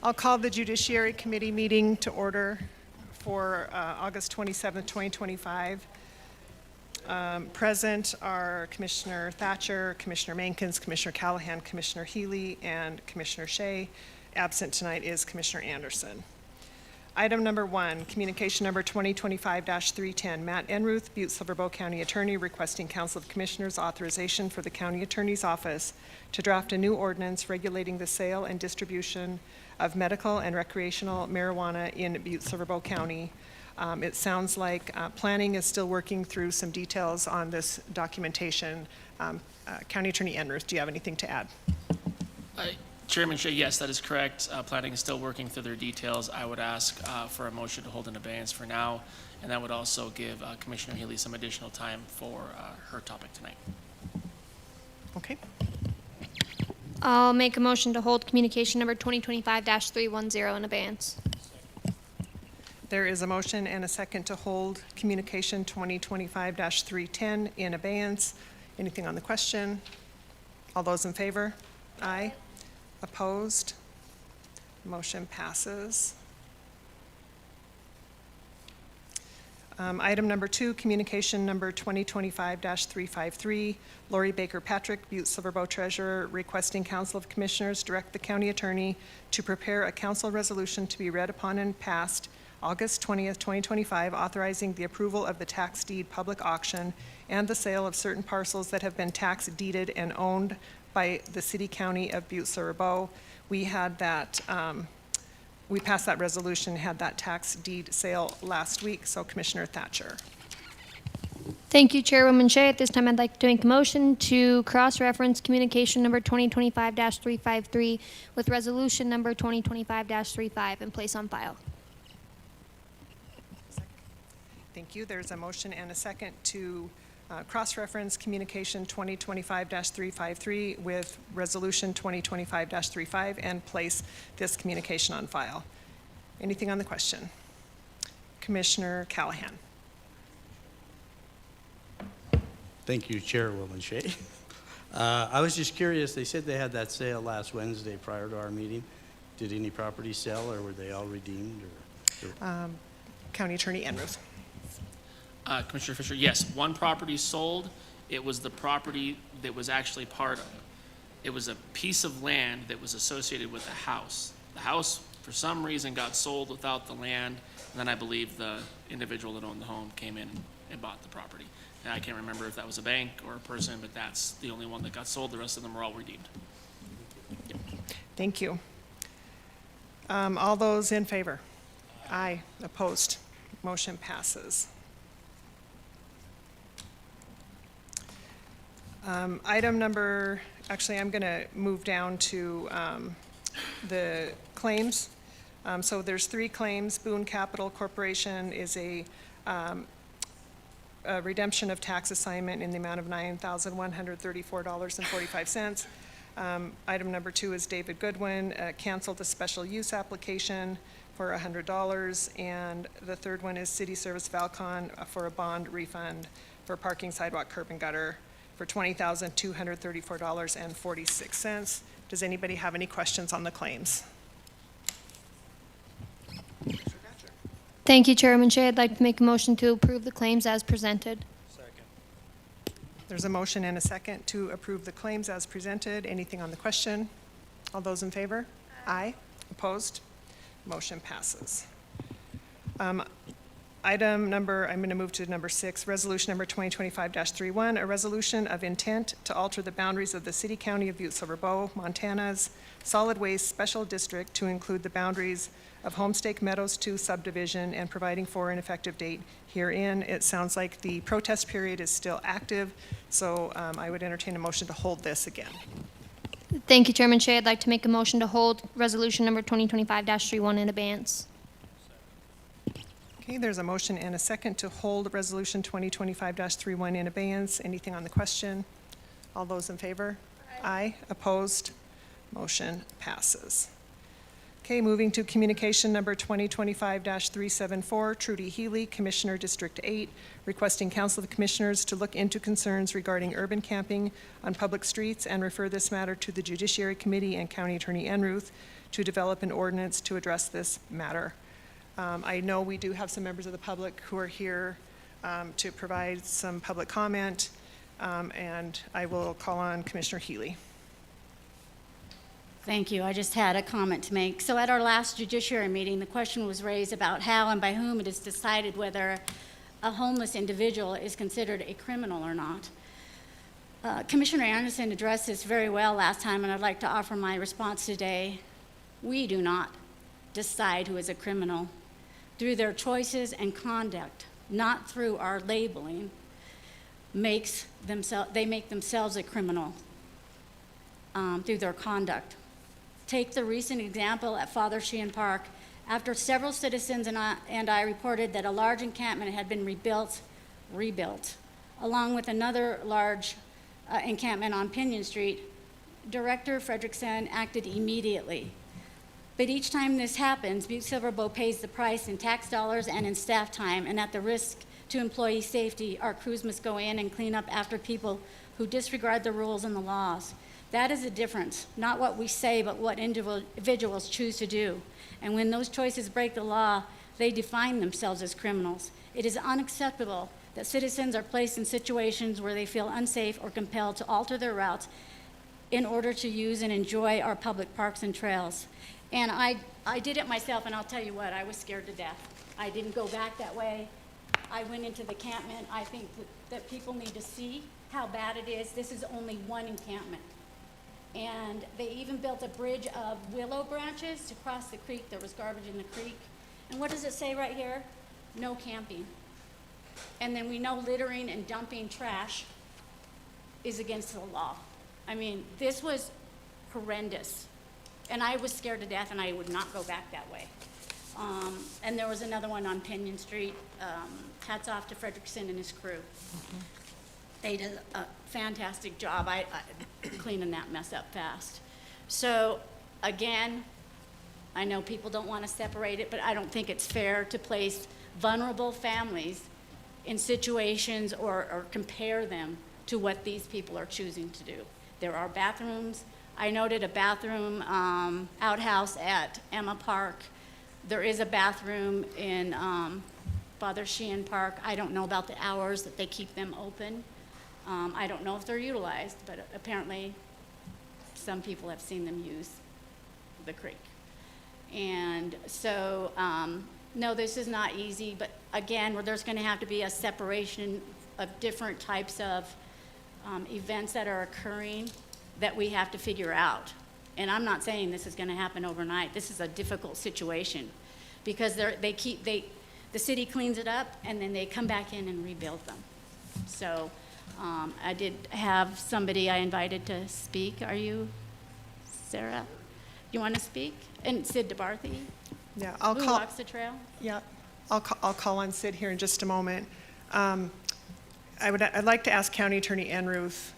I'll call the Judiciary Committee meeting to order for August 27th, 2025. Present are Commissioner Thatcher, Commissioner Mankins, Commissioner Callahan, Commissioner Healy, and Commissioner Shea. Absent tonight is Commissioner Anderson. Item number 1, communication number 2025-310. Matt Enruth, Butte-Silver County Attorney, requesting Council of Commissioners authorization for the County Attorney's Office to draft a new ordinance regulating the sale and distribution of medical and recreational marijuana in Butte-Silver County. It sounds like planning is still working through some details on this documentation. County Attorney Enruth, do you have anything to add? Chairman Shea, yes, that is correct. Planning is still working through their details. I would ask for a motion to hold in abeyance for now, and that would also give Commissioner Healy some additional time for her topic tonight. Okay. I'll make a motion to hold communication number 2025-310 in abeyance. There is a motion and a second to hold communication 2025-310 in abeyance. Anything on the question? All those in favor? Aye. Opposed? Motion passes. Item number 2, communication number 2025-353. Lori Baker Patrick, Butte-Silver Treasurer, requesting Council of Commissioners direct the County Attorney to prepare a council resolution to be read upon and passed August 20th, 2025, authorizing the approval of the tax deed public auction and the sale of certain parcels that have been tax deeded and owned by the City County of Butte-Silver. We had that, we passed that resolution, had that tax deed sale last week, so Commissioner Thatcher. Thank you, Chairwoman Shea. At this time, I'd like to make a motion to cross-reference communication number 2025-353 with resolution number 2025-35 and place on file. Thank you. There's a motion and a second to cross-reference communication 2025-353 with resolution 2025-35 and place this communication on file. Anything on the question? Commissioner Callahan. Thank you, Chairwoman Shea. I was just curious, they said they had that sale last Wednesday prior to our meeting. Did any properties sell, or were they all redeemed? County Attorney Enruth. Commissioner Fisher, yes, one property sold. It was the property that was actually it was a piece of land that was associated with a house. The house, for some reason, got sold without the land, and then I believe the individual that owned the home came in and bought the property. And I can't remember if that was a bank or a person, but that's the only one that got sold. The rest of them were all redeemed. Yep. Thank you. All those in favor? Aye. Opposed? Motion passes. Item number, actually I'm going to move down to the claims. So there's 3 claims. Boone Capital Corporation is a redemption of tax assignment in the amount of $9,134.45. Item number 2 is David Goodwin, canceled a special use application for $100. And the third one is City Service Valcon for a bond refund for parking, sidewalk, curb, and gutter for $20,234.46. Does anybody have any questions on the claims? Thank you, Chairwoman Shea. I'd like to make a motion to approve the claims as presented. Second. There's a motion and a second to approve the claims as presented. Anything on the question? All those in favor? Aye. Opposed? Motion passes. Item number, I'm going to move to number 6, resolution number 2025-31, a resolution of intent to alter the boundaries of the City County of Butte-Silver, Montana's solid waste special district to include the boundaries of Homestake Meadows 2 subdivision and providing for an effective date herein. It sounds like the protest period is still active, so I would entertain a motion to hold this again. Thank you, Chairman Shea. I'd like to make a motion to hold resolution number 2025-31 in abeyance. Okay, there's a motion and a second to hold resolution 2025-31 in abeyance. Anything on the question? All those in favor? Aye. Opposed? Motion passes. Okay, moving to communication number 2025-374, Trudy Healy, Commissioner, District 8, requesting Council of Commissioners to look into concerns regarding urban camping on public streets and refer this matter to the Judiciary Committee and County Attorney Enruth to develop an ordinance to address this matter. I know we do have some members of the public who are here to provide some public comment, and I will call on Commissioner Healy. Thank you. I just had a comment to make. So at our last Judiciary meeting, the question was raised about how and by whom it is decided whether a homeless individual is considered a criminal or not. Commissioner Anderson addressed this very well last time, and I'd like to offer my response today. We do not decide who is a criminal. Through their choices and conduct, not through our labeling, they make themselves a criminal through their conduct. Take the recent example at Father Sheehan Park. After several citizens and I reported that a large encampment had been rebuilt, along with another large encampment on Pinion Street, Director Frederickson acted immediately. But each time this happens, Butte-Silver pays the price in tax dollars and in staff time, and at the risk to employee safety, our crews must go in and clean up after people who disregard the rules and the laws. That is the difference, not what we say, but what individuals choose to do. And when those choices break the law, they define themselves as criminals. It is unacceptable that citizens are placed in situations where they feel unsafe or compelled to alter their routes in order to use and enjoy our public parks and trails. And I did it myself, and I'll tell you what, I was scared to death. I didn't go back that way. I went into the encampment. I think that people need to see how bad it is. This is only one encampment. And they even built a bridge of willow branches to cross the creek. There was garbage in the creek. And what does it say right here? No camping. And then we know littering and dumping trash is against the law. I mean, this was horrendous. And I was scared to death, and I would not go back that way. And there was another one on Pinion Street. Hats off to Frederickson and his crew. They did a fantastic job cleaning that mess up fast. So again, I know people don't want to separate it, but I don't think it's fair to place vulnerable families in situations or compare them to what these people are choosing to do. There are bathrooms. I noted a bathroom outhouse at Emma Park. There is a bathroom in Father Sheehan Park. I don't know about the hours that they keep them open. I don't know if they're utilized, but apparently some people have seen them use the creek. And so, no, this is not easy, but again, there's going to have to be a separation of different types of events that are occurring that we have to figure out. And I'm not saying this is going to happen overnight. This is a difficult situation because the city cleans it up and then they come back in and rebuild them. So I did have somebody I invited to speak. Are you, Sarah? You want to speak? And Sid DeBarthy, Yeah, who walks the trail? Yeah, I'll call on Sid here in just a moment. I'd like to ask County Attorney Enruth,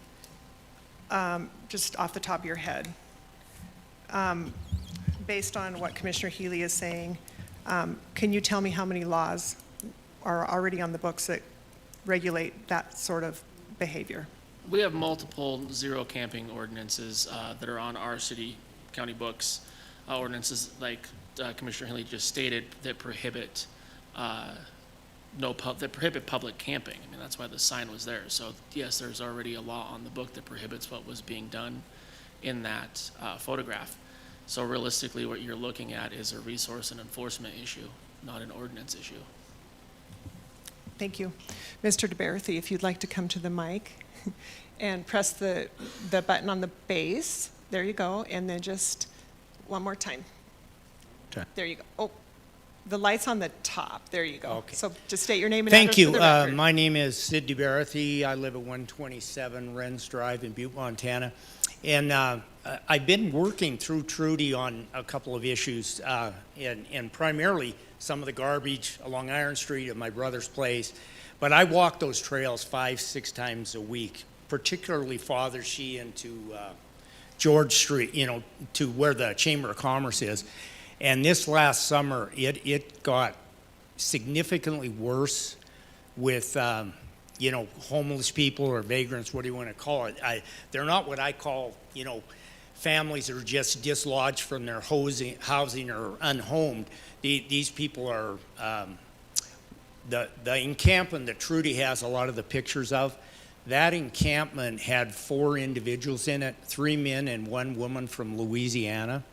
just off the top of your head, based on what Commissioner Healy is saying, can you tell me how many laws are already on the books that regulate that sort of behavior? We have multiple zero camping ordinances that are on our city county books. Ordinances like Commissioner Healy just stated that prohibit public camping. I mean, that's why the sign was there. So yes, there's already a law on the book that prohibits what was being done in that photograph. So realistically, what you're looking at is a resource and enforcement issue, not an ordinance issue. Thank you. Mr. DeBarthy, if you'd like to come to the mic and press the button on the base. There you go. And then just one more time. Okay. There you go. Oh, the light's on the top. There you go. Okay. So just state your name and Thank address you. for the record. My name is Sid DeBarthy. I live at 127 Wrens Drive in Butte, Montana. And I've been working through Trudy on a couple of issues, and primarily some of the garbage along Iron Street at my brother's place. But I walk those trails 5-6 times a week, particularly Father Sheehan to George Street, to where the Chamber of Commerce is. And this last summer, it got significantly worse with, homeless people or vagrants, what do you want to call it? They're not what I call, families that are just dislodged from their housing or unhomed. These people are, the encampment that Trudy has a lot of the pictures of, that encampment had 4 individuals in it, 3 men and 1 woman from Louisiana.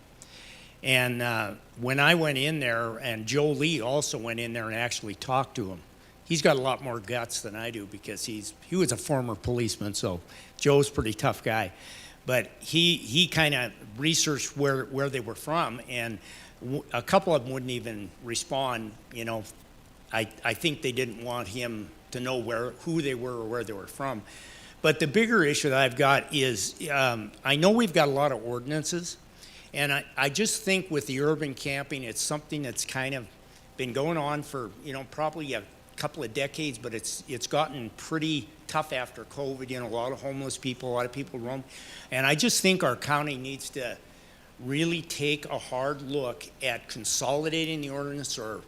And when I went in there, and Joe Lee also went in there and actually talked to him. He's got a lot more guts than I do because he was a former policeman, so Joe's a pretty tough guy. But he kind of researched where they were from, and a couple of them wouldn't even respond. I think they didn't want him to know who they were or where they were from. But the bigger issue that I've got is I know we've got a lot of ordinances, and I just think with the urban camping, it's something that's kind of been going on for probably a couple of decades, but it's gotten pretty tough after COVID. A lot of homeless people, a lot of people roam, and I just think our county needs to really take a hard look at consolidating the ordinance or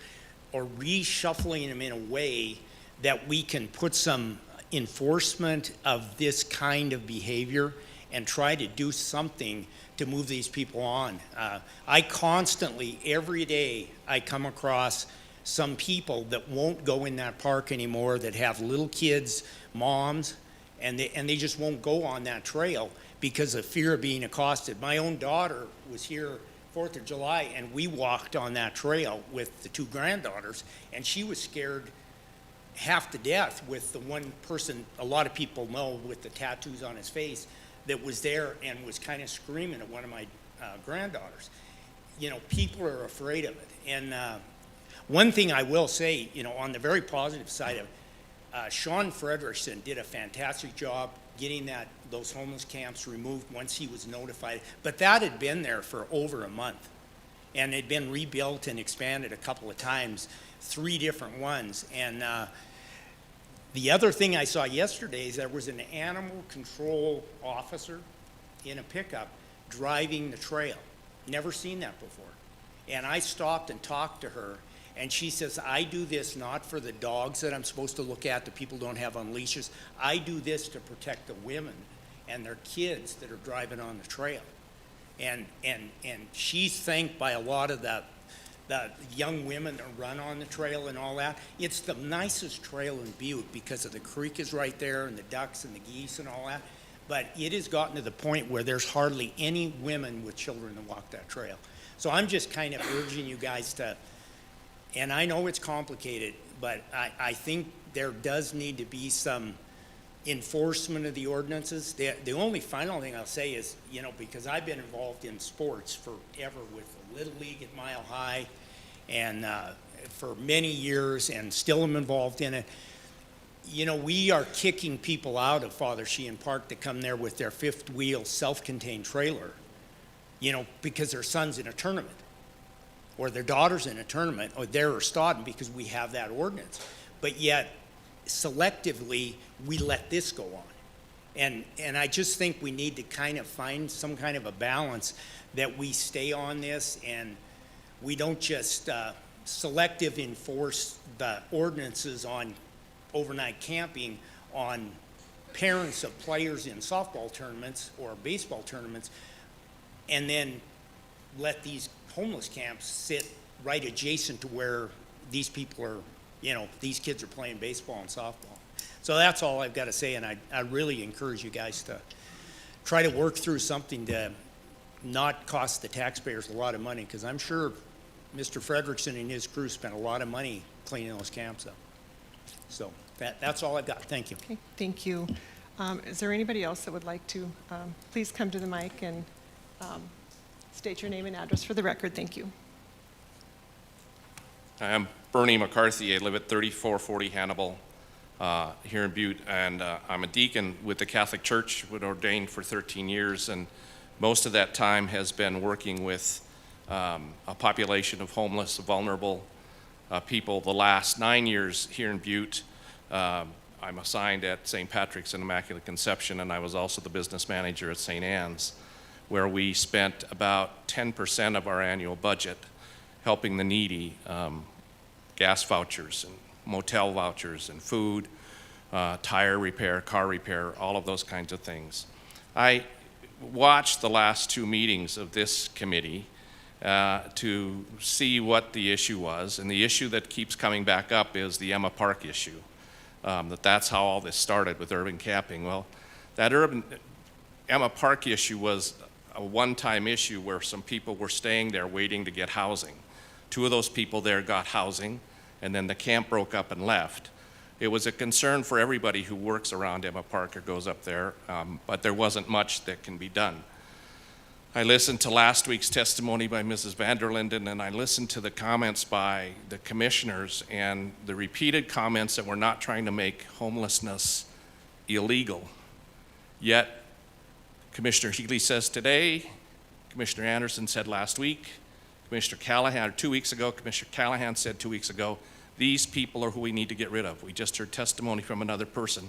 reshuffling them in a way that we can put some enforcement of this kind of behavior and try to do something to move these people on. I constantly, every day, I come across some people that won't go in that park anymore, that have little kids, moms, and they just won't go on that trail because of fear of being accosted. My own daughter was here 4th of July, and we walked on that trail with the 2 granddaughters, and she was scared half to death with the one person a lot of people know with the tattoos on his face that was there and was kind of screaming at one of my granddaughters. People are afraid of it. And one thing I will say, on the very positive side of it, Sean Frederickson did a fantastic job getting those homeless camps removed once he was notified. But that had been there for over a month, and it had been rebuilt and expanded a couple of times, 3 different ones. And the other thing I saw yesterday is there was an animal control officer in a pickup driving the trail. Never seen that before. And I stopped and talked to her, and she says, I do this not for the dogs that I'm supposed to look at, the people don't have on leashes. I do this to protect the women and their kids that are driving on the trail. And she's thanked by a lot of the young women that run on the trail and all that. It's the nicest trail in Butte because of the creek is right there and the ducks and the geese and all that. But it has gotten to the point where there's hardly any women with children that walk that trail. So I'm just kind of urging you guys to, and I know it's complicated, but I think there does need to be some enforcement of the ordinances. The only final thing I'll say is, because I've been involved in sports forever with the Little League at Mile High, and for many years, and still am involved in it. We are kicking people out of Father Sheehan Park to come there with their 5th wheel self-contained trailer, because their son's in a tournament, or their daughter's in a tournament, or they're Stodden because we have that ordinance. But yet, selectively, we let this go on. And I just think we need to kind of find some kind of a balance that we stay on this and we don't just selective enforce the ordinances on overnight camping on parents of players in softball tournaments or baseball tournaments, and then let these homeless camps sit right adjacent to where these people are, these kids are playing baseball and softball. So that's all I've got to say, and I really encourage you guys to try to work through something to not cost the taxpayers a lot of money, because I'm sure Mr. Frederickson and his crew spent a lot of money cleaning those camps up. So that's all I've got. Thank you. Okay, thank you. Is there anybody else that would like to please come to the mic and state your name and address for the record? Thank you. I'm Bernie McCarthy. I live at 3440 Hannibal here in Butte, and I'm a deacon with the Catholic Church, been ordained for 13 years, and most of that time has been working with a population of homeless, vulnerable people. The last 9 years here in Butte, I'm assigned at St. Patrick's and Immaculate Conception, and I was also the business manager at St. Anne's, where we spent about 10% of our annual budget helping the needy, gas vouchers and motel vouchers and food, tire repair, car repair, all of those kinds of things. I watched the last 2 meetings of this committee to see what the issue was, and the issue that keeps coming back up is the Emma Park issue. That's how all this started with urban camping. Well, that Emma Park issue was a one-time issue where some people were staying there waiting to get housing. 2 of those people there got housing, and then the camp broke up and left. It was a concern for everybody who works around Emma Park or goes up there, but there wasn't much that can be done. I listened to last week's testimony by Mrs. Vanderlinden, and I listened to the comments by the commissioners and the repeated comments that we're not trying to make homelessness illegal. Yet, Commissioner Healy says today, Commissioner Anderson said last week, Commissioner Callahan, or 2 weeks ago, Commissioner Callahan said 2 weeks ago, these people are who we need to get rid of. We just heard testimony from another person.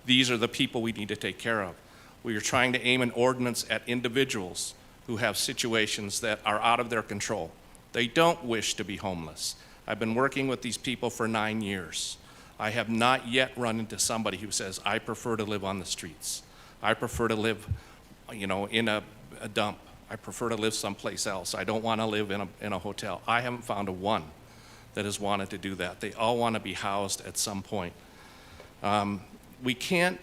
These are the people we need to take care of. We are trying to aim an ordinance at individuals who have situations that are out of their control. They don't wish to be homeless. I've been working with these people for 9 years. I have not yet run into somebody who says, I prefer to live on the streets. I prefer to live, in a dump. I prefer to live someplace else. I don't want to live in a hotel. I haven't found a one that has wanted to do that. They all want to be housed at some point. We can't,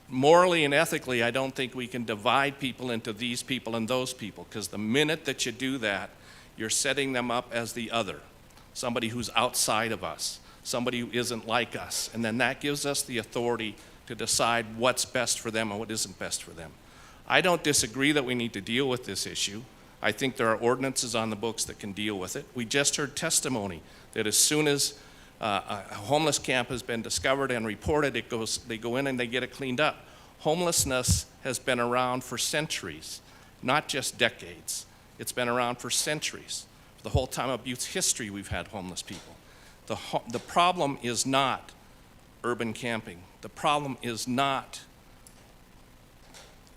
morally and ethically, I don't think we can divide people into these people and those people, because the minute that you do that, you're setting them up as the other, somebody who's outside of us, somebody who isn't like us, and then that gives us the authority to decide what's best for them and what isn't best for them. I don't disagree that we need to deal with this issue. I think there are ordinances on the books that can deal with it. We just heard testimony that as soon as a homeless camp has been discovered and reported, they go in and they get it cleaned up. Homelessness has been around for centuries, not just decades. It's been around for centuries. The whole time of Butte's history, we've had homeless people. The problem is not urban camping. The problem is not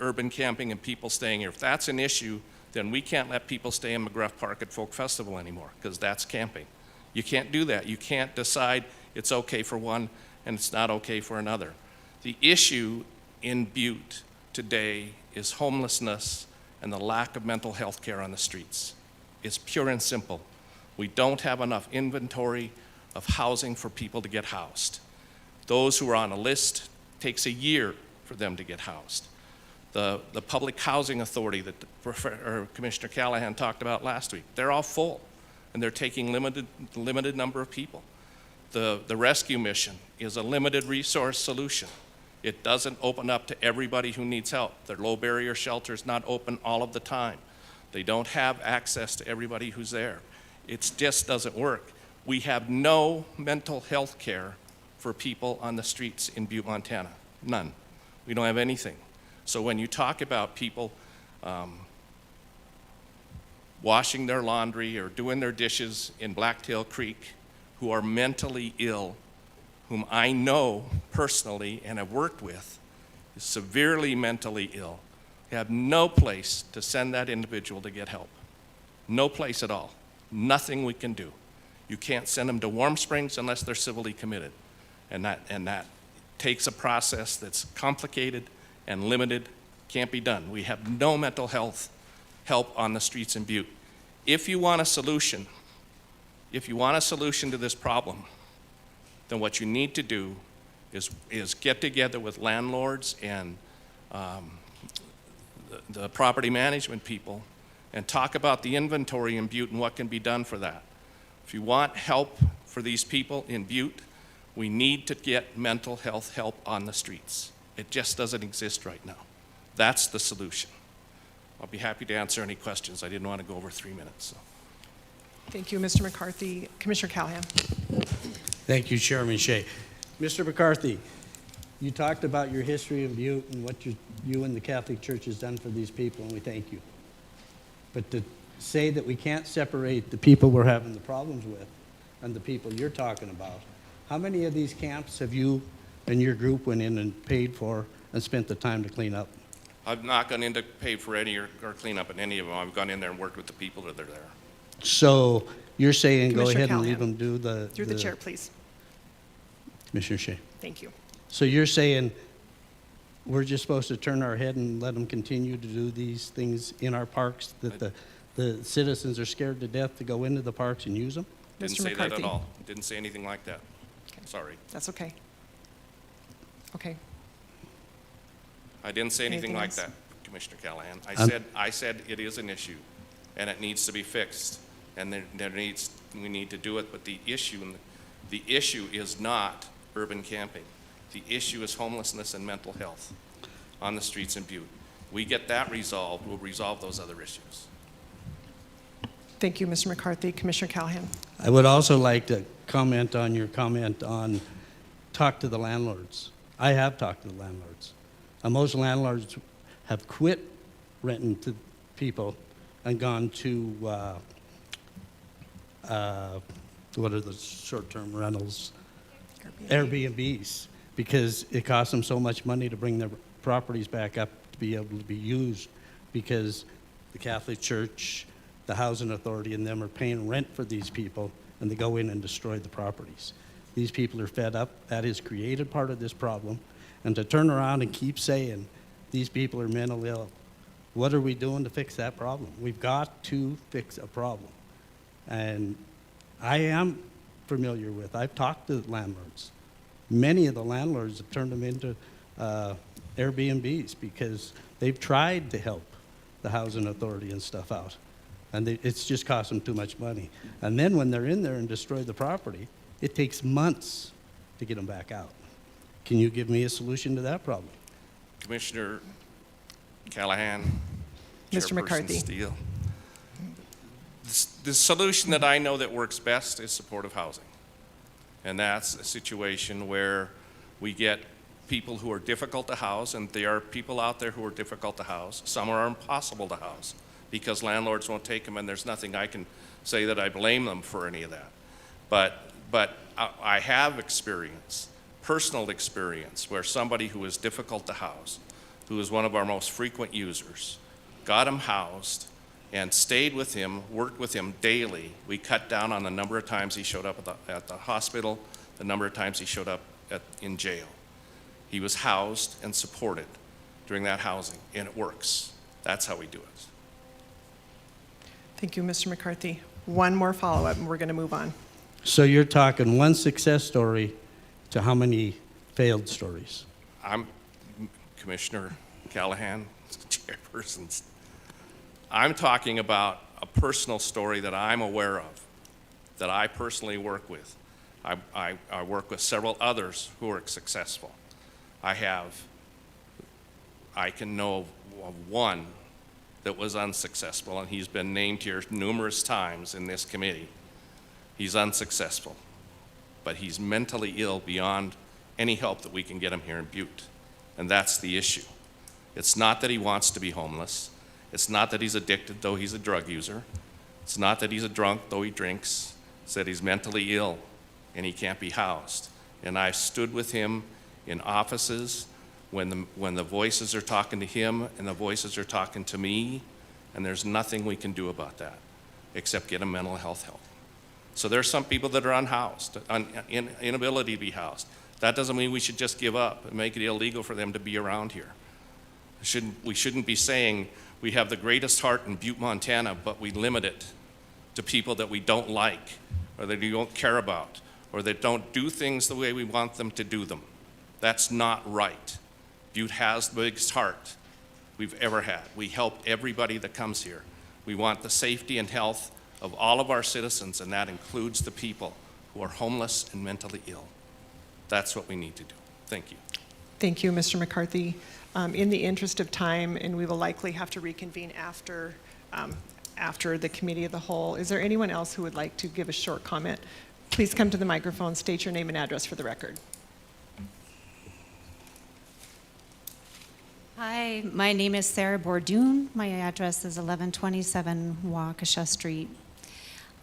urban camping and people staying here. If that's an issue, then we can't let people stay in McGruff Park at Folk Festival anymore, because that's camping. You can't do that. You can't decide it's okay for one and it's not okay for another. The issue in Butte today is homelessness and the lack of mental health care on the streets. It's pure and simple. We don't have enough inventory of housing for people to get housed. Those who are on a list, takes a year for them to get housed. The Public Housing Authority that Commissioner Callahan talked about last week, they're all full, and they're taking limited number of people. The rescue mission is a limited resource solution. It doesn't open up to everybody who needs help. Their low barrier shelter is not open all of the time. They don't have access to everybody who's there. It just doesn't work. We have no mental health care for people on the streets in Butte, Montana. None. We don't have anything. So when you talk about people washing their laundry or doing their dishes in Blacktail Creek who are mentally ill, whom I know personally and have worked with, is severely mentally ill, have no place to send that individual to get help. No place at all. Nothing we can do. You can't send them to Warm Springs unless they're civilly committed. And that takes a process that's complicated and limited, can't be done. We have no mental health help on the streets in Butte. If you want a solution to this problem, then what you need to do is get together with landlords and the property management people and talk about the inventory in Butte and what can be done for that. If you want help for these people in Butte, we need to get mental health help on the streets. It just doesn't exist right now. That's the solution. I'll be happy to answer any questions. I didn't want to go over 3 minutes. So. Thank you, Mr. McCarthy. Commissioner Callahan. Thank you, Chairman Shea. Mr. McCarthy, you talked about your history in Butte and what you and the Catholic Church has done for these people, and we thank you. But to say that we can't separate the people we're having the problems with and the people you're talking about, how many of these camps have you and your group went in and paid for and spent the time to clean up? I've not gone in to pay for any or clean up in any of them. I've gone in there and worked with the people that are there. So You're saying go Commissioner ahead and leave Callahan. them do the... Through the chair, please. Commissioner Shea. Thank you. So you're saying we're just supposed to turn our head and let them continue to do these things in our parks, that the citizens are scared to death to go into the parks and use them? Didn't Mr. say that at McCarthy. all. Didn't say anything like that. Sorry. That's okay. Okay. I didn't say anything Anything like else? that, Commissioner Callahan. Um, I said it is an issue, and it needs to be fixed, and we need to do it, but the issue is not urban camping. The issue is homelessness and mental health on the streets in Butte. We get that resolved, we'll resolve those other issues. Thank you, Mr. McCarthy. Commissioner Callahan. I would also like to comment on your comment on talk to the landlords. I have talked to the landlords. Most landlords have quit renting to people and gone to, what are the short-term rentals? Airbnbs, because it costs them so much money to bring their properties back up to be able to be used, because the Catholic Church, the Housing Authority, and them are paying rent for these people, and they go in and destroy the properties. These people are fed up. That has created part of this problem. And to turn around and keep saying these people are mentally ill, what are we doing to fix that problem? We've got to fix a problem. And I am familiar with, I've talked to landlords. Many of the landlords have turned them into Airbnbs because they've tried to help the Housing Authority and stuff out. And it's just cost them too much money. And then when they're in there and destroy the property, it takes months to get them back out. Can you give me a solution to that problem? Commissioner Callahan. Mr. Chairperson McCarthy. Steele. The solution that I know that works best is supportive housing. And that's a situation where we get people who are difficult to house, and there are people out there who are difficult to house. Some are impossible to house because landlords won't take them, and there's nothing I can say that I blame them for any of that. But I have experience, personal experience, where somebody who is difficult to house, who is one of our most frequent users, got him housed and stayed with him, worked with him daily. We cut down on the number of times he showed up at the hospital, the number of times he showed up in jail. He was housed and supported during that housing, and it works. That's how we do it. Thank you, Mr. McCarthy. One more follow-up, and we're going to move on. So you're talking one success story to how many failed stories? I'm Commissioner Callahan, chairpersons. I'm talking about a personal story that I'm aware of, that I personally work with. I work with several others who are successful. I can know of one that was unsuccessful, and he's been named here numerous times in this committee. He's unsuccessful, but he's mentally ill beyond any help that we can get him here in Butte, and that's the issue. It's not that he wants to be homeless. It's not that he's addicted, though he's a drug user. It's not that he's a drunk, though he drinks. It's that he's mentally ill, and he can't be housed. And I've stood with him in offices when the voices are talking to him and the voices are talking to me, and there's nothing we can do about that except get him mental health help. So there's some people that are unhoused, inability to be housed. That doesn't mean we should just give up and make it illegal for them to be around here. We shouldn't be saying we have the greatest heart in Butte, Montana, but we limit it to people that we don't like or that we don't care about or that don't do things the way we want them to do them. That's not right. Butte has the biggest heart we've ever had. We help everybody that comes here. We want the safety and health of all of our citizens, and that includes the people who are homeless and mentally ill. That's what we need to do. Thank you. Thank you, Mr. McCarthy. In the interest of time, and we will likely have to reconvene after the committee of the whole, is there anyone else who would like to give a short comment? Please come to the microphone, state your name and address for the record. Hi, my name is Sarah Bordoon. My address is 1127 Waukesha Street.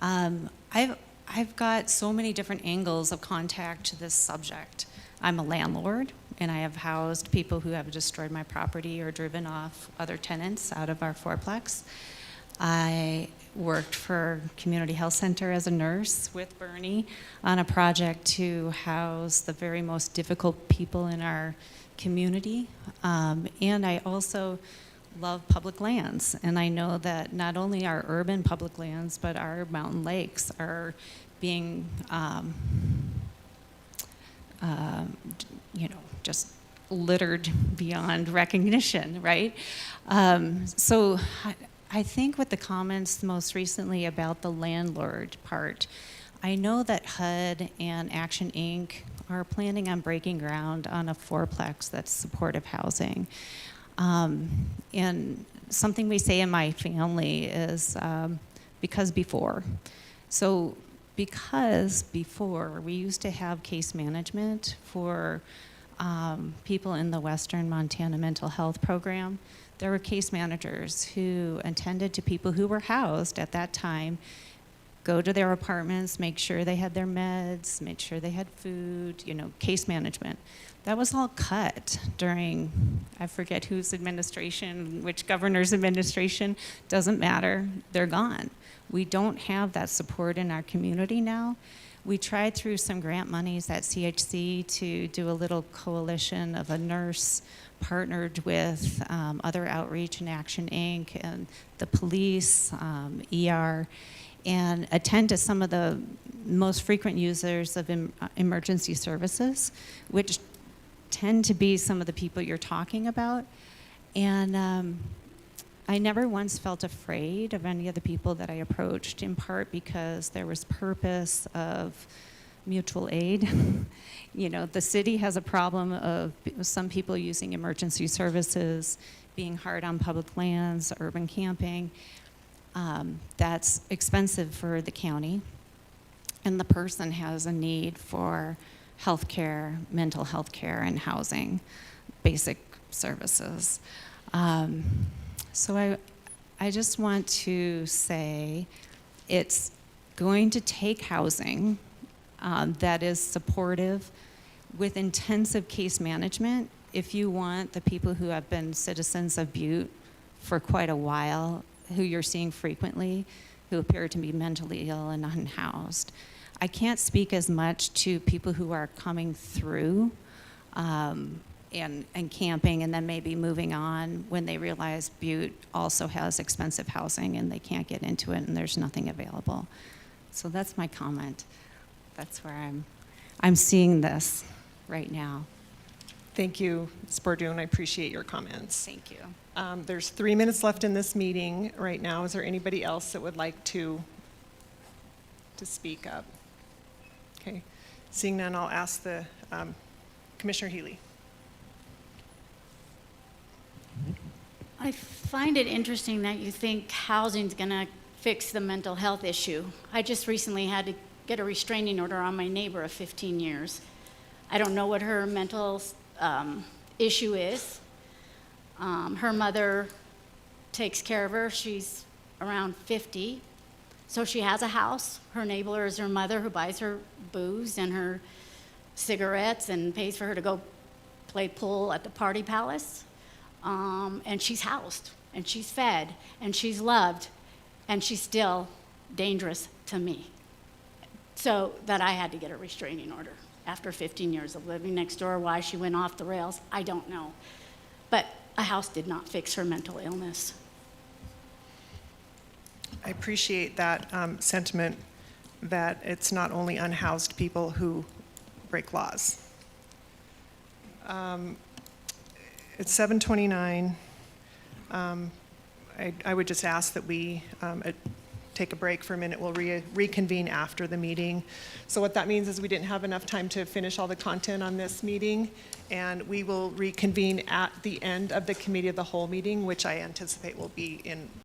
I've got so many different angles of contact to this subject. I'm a landlord, and I have housed people who have destroyed my property or driven off other tenants out of our fourplex. I worked for Community Health Center as a nurse with Bernie on a project to house the very most difficult people in our community. And I also love public lands. And I know that not only our urban public lands, but our mountain lakes are being, just littered beyond recognition, right? So I think with the comments most recently about the landlord part, I know that HUD and Action Inc. are planning on breaking ground on a fourplex that's supportive housing. And something we say in my family is because before. So because before, we used to have case management for people in the Western Montana Mental Health Program. There were case managers who attended to people who were housed at that time, go to their apartments, make sure they had their meds, make sure they had food, case management. That was all cut during, I forget whose administration, which governor's administration, doesn't matter, they're gone. We don't have that support in our community now. We tried through some grant monies at CHC to do a little coalition of a nurse partnered with other outreach and Action Inc. and the police, ER, and attend to some of the most frequent users of emergency services, which tend to be some of the people you're talking about. And I never once felt afraid of any of the people that I approached, in part because there was purpose of mutual aid. The city has a problem of some people using emergency services, being hard on public lands, urban camping. That's expensive for the county. And the person has a need for health care, mental health care, and housing, basic services. So I just want to say it's going to take housing that is supportive with intensive case management if you want the people who have been citizens of Butte for quite a while, who you're seeing frequently, who appear to be mentally ill and unhoused. I can't speak as much to people who are coming through and camping and then maybe moving on when they realize Butte also has expensive housing and they can't get into it and there's nothing available. So that's my comment. That's where I'm seeing this right now. Thank you, Ms. Bordoon. I appreciate your comments. Thank you. There's 3 minutes left in this meeting right now. Is there anybody else that would like to speak up? Okay. Seeing none, I'll ask the Commissioner Healy. I find it interesting that you think housing's going to fix the mental health issue. I just recently had to get a restraining order on my neighbor of 15 years. I don't know what her mental issue is. Her mother takes care of her. She's around 50. So she has a house. Her neighbor is her mother, who buys her booze and her cigarettes and pays for her to go play pool at the Party Palace. And she's housed, and she's fed, and she's loved, and she's still dangerous to me. So that I had to get a restraining order after 15 years of living next door. Why she went off the rails, I don't know. But a house did not fix her mental illness. I appreciate that sentiment that it's not only unhoused people who break laws. It's 7:29. I would just ask that we take a break for a minute. We'll reconvene after the meeting. So what that means is we didn't have enough time to finish all the content on this meeting, and we will reconvene at the end of the Committee of the Whole meeting, which I anticipate will be in